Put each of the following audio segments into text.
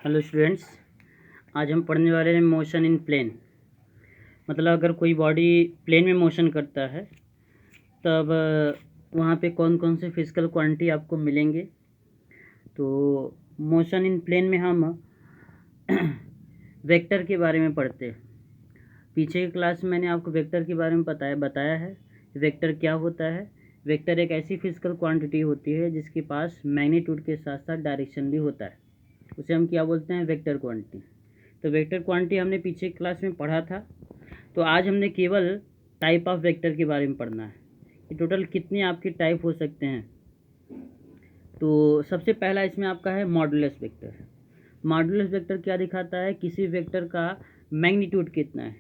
Hello students, आज हम पढ़ने वाले हैं मोशन इन प्लेन। मतलब अगर कोई बॉडी प्लेन में मोशन करता है तब वहाँ पे कौन कौन से फिजिकल क्वांटिटी आपको मिलेंगे। तो मोशन इन प्लेन में हम वेक्टर के बारे में पढ़ते हैं। पीछे की क्लास में मैंने आपको वेक्टर के बारे में बताया है। वेक्टर क्या होता है। वेक्टर एक ऐसी फिजिकल क्वांटिटी होती है जिसके पास मैग्नीट्यूड के साथ साथ डायरेक्शन भी होता है। उसे हम क्या बोलते हैं, वेक्टर क्वांटिटी। तो वेक्टर क्वांटिटी हमने पीछे क्लास में पढ़ा था। तो आज हमने केवल टाइप ऑफ वेक्टर के बारे में पढ़ना है कि टोटल कितने आपके टाइप हो सकते हैं। तो सबसे पहला इसमें आपका है मॉडुलस वेक्टर। मॉडुलस वेक्टर क्या दिखाता है, किसी वेक्टर का मैग्नीट्यूड कितना है,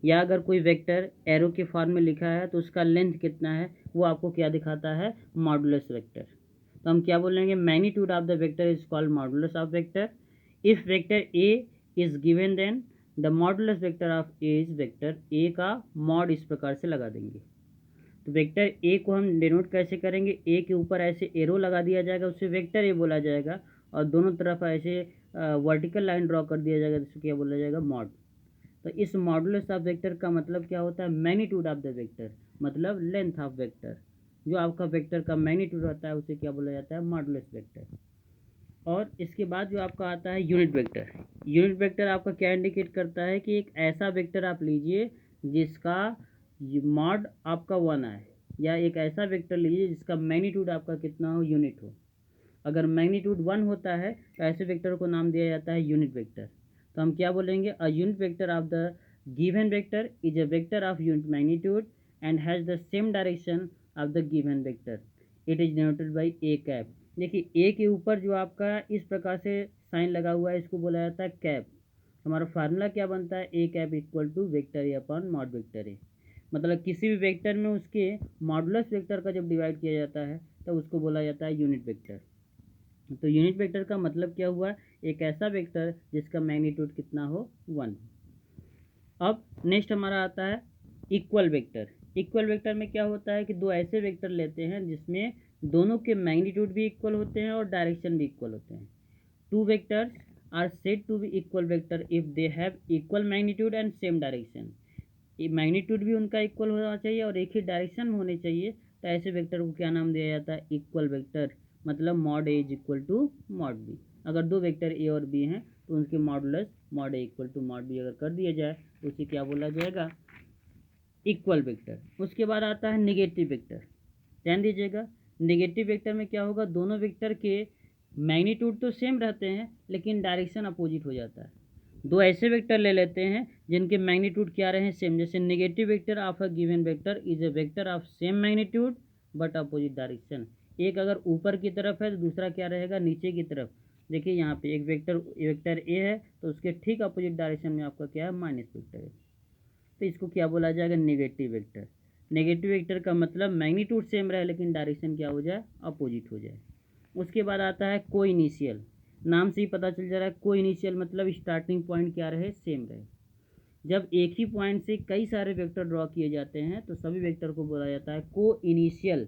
या अगर कोई वेक्टर एरो के फॉर्म में लिखा है तो उसका लेंथ कितना है, वो आपको क्या दिखाता है, मॉडुलस वेक्टर। तो हम क्या बोलेंगे, magnitude of the vector is called modulus of vector. If vector A is given then the modulus vector of A is vector A का मॉड इस प्रकार से लगा देंगे। तो वेक्टर ए को हम डिनोट कैसे करेंगे, ए के ऊपर ऐसे एरो लगा दिया जाएगा, उससे वेक्टर ए बोला जाएगा, और दोनों तरफ ऐसे वर्टिकल लाइन ड्रॉ कर दिया जाएगा, जिसको क्या बोला जाएगा, मॉड। तो इस मॉडुलस ऑफ वेक्टर का मतलब क्या होता है, मैग्नीट्यूड ऑफ द वेक्टर, मतलब लेंथ ऑफ वेक्टर। जो आपका वेक्टर का मैग्नीट्यूड होता है उसे क्या बोला जाता है, मॉडुलस वेक्टर। और इसके बाद जो आपका आता है यूनिट वेक्टर। यूनिट वेक्टर आपका क्या इंडिकेट करता है कि एक ऐसा वेक्टर आप लीजिए जिसका मॉड आपका 1 आए, या एक ऐसा वेक्टर लीजिए जिसका मैग्नीट्यूड आपका कितना हो, यूनिट हो। अगर मैग्नीट्यूड 1 होता है तो ऐसे वेक्टर को नाम दिया जाता है यूनिट वेक्टर। तो हम क्या बोलेंगे, a unit vector of the given vector is a vector of unit magnitude and has the same direction of the given vector. It is denoted by A cap. देखिए ए के ऊपर जो आपका इस प्रकार से साइन लगा हुआ है, इसको बोला जाता है कैप। हमारा फार्मूला क्या बनता है, A cap equal to vector A upon mod vector A. मतलब किसी भी वेक्टर में उसके मॉडुलस वेक्टर का जब डिवाइड किया जाता है तब उसको बोला जाता है यूनिट वेक्टर। तो यूनिट वेक्टर का मतलब क्या हुआ, एक ऐसा वेक्टर जिसका मैग्नीट्यूड कितना हो, 1। अब नेक्स्ट हमारा आता है इक्वल वेक्टर। इक्वल वेक्टर में क्या होता है कि दो ऐसे वेक्टर लेते हैं जिसमें दोनों के मैग्नीट्यूड भी इक्वल होते हैं और डायरेक्शन भी इक्वल होते हैं। Two vectors are said to be equal vector if they have equal magnitude and same direction. Magnitude भी उनका इक्वल होना चाहिए और एक ही डायरेक्शन में होने चाहिए। तो ऐसे वेक्टर को क्या नाम दिया जाता है, इक्वल वेक्टर। मतलब mod A is equal to mod B. अगर दो वेक्टर ए और बी हैं तो उनके modulus mod A equal to mod B अगर कर दिया जाए तो उसे क्या बोला जाएगा, इक्वल वेक्टर। उसके बाद आता है नेगेटिव वेक्टर। ध्यान दीजिएगा, नेगेटिव वेक्टर में क्या होगा, दोनों वेक्टर के मैग्नीट्यूड तो सेम रहते हैं लेकिन डायरेक्शन अपोजिट हो जाता है। दो ऐसे वेक्टर ले लेते हैं जिनके मैग्नीट्यूड क्या रहे, सेम। जैसे negative vector of a given vector is a vector of same magnitude but opposite direction. एक अगर ऊपर की तरफ है तो दूसरा क्या रहेगा, नीचे की तरफ। देखिए यहाँ पे एक वेक्टर ए है तो उसके ठीक अपोजिट डायरेक्शन में आपका क्या है, माइनस वेक्टर है। तो इसको क्या बोला जाएगा, नेगेटिव वेक्टर। नेगेटिव वेक्टर का मतलब मैग्नीट्यूड सेम रहे लेकिन डायरेक्शन क्या हो जाए, अपोजिट हो जाए। उसके बाद आता है को इनिशियल। नाम से ही पता चल जा रहा है, को इनिशियल मतलब स्टार्टिंग पॉइंट क्या रहे, सेम रहे। जब एक ही पॉइंट से कई सारे वेक्टर ड्रॉ किए जाते हैं तो सभी वेक्टर को बोला जाता है को इनिशियल।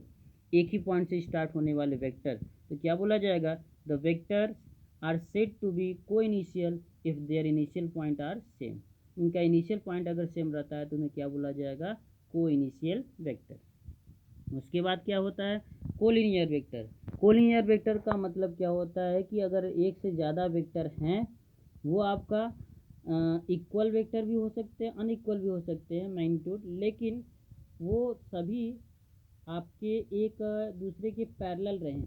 एक ही पॉइंट से स्टार्ट होने वाले वेक्टर तो क्या बोला जाएगा, the vector are said to be को initial if their initial point are same. इनका इनिशियल पॉइंट अगर सेम रहता है तो उन्हें क्या बोला जाएगा, को इनिशियल वेक्टर। उसके बाद क्या होता है, कोलिनियर वेक्टर। कोलिनियर वेक्टर का मतलब क्या होता है कि अगर एक से ज़्यादा वेक्टर हैं वो आपका इक्वल वेक्टर भी हो सकते हैं, अनइक्वल भी हो सकते हैं मैग्नीट्यूड, लेकिन वो सभी आपके एक दूसरे के पैरेलल रहें।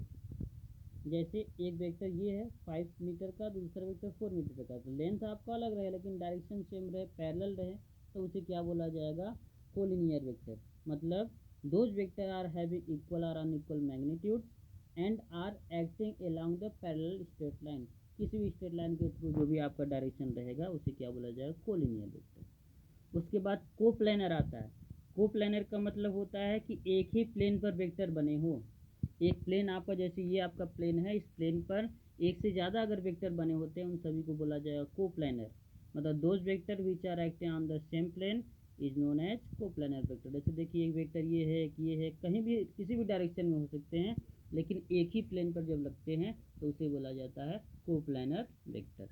जैसे एक वेक्टर ये है 5 मीटर का, दूसरा वेक्टर 4 मीटर का, तो लेंथ आपका अलग रहे लेकिन डायरेक्शन सेम रहे, पैरेलल रहे, तो उसे क्या बोला जाएगा, कोलिनियर वेक्टर। मतलब those vector are having equal और unequal magnitude and are acting along the parallel straight line. किसी भी स्ट्रेट लाइन के थ्रू जो भी आपका डायरेक्शन रहेगा उसे क्या बोला जाएगा, कोलिनियर वेक्टर। उसके बाद कोप्लेनर आता है। कोप्लेनर का मतलब होता है कि एक ही प्लेन पर वेक्टर बने हो। एक प्लेन आपका, जैसे ये आपका प्लेन है, इस प्लेन पर एक से ज़्यादा अगर वेक्टर बने होते हैं उन सभी को बोला जाएगा कोप्लेनर। मतलब those vector which are acting on the same plane is known as coplanar vector. जैसे देखिए एक वेक्टर ये है, एक ये है, कहीं भी किसी भी डायरेक्शन में हो सकते हैं लेकिन एक ही प्लेन पर जब लगते हैं तो उसे बोला जाता है कोप्लेनर वेक्टर।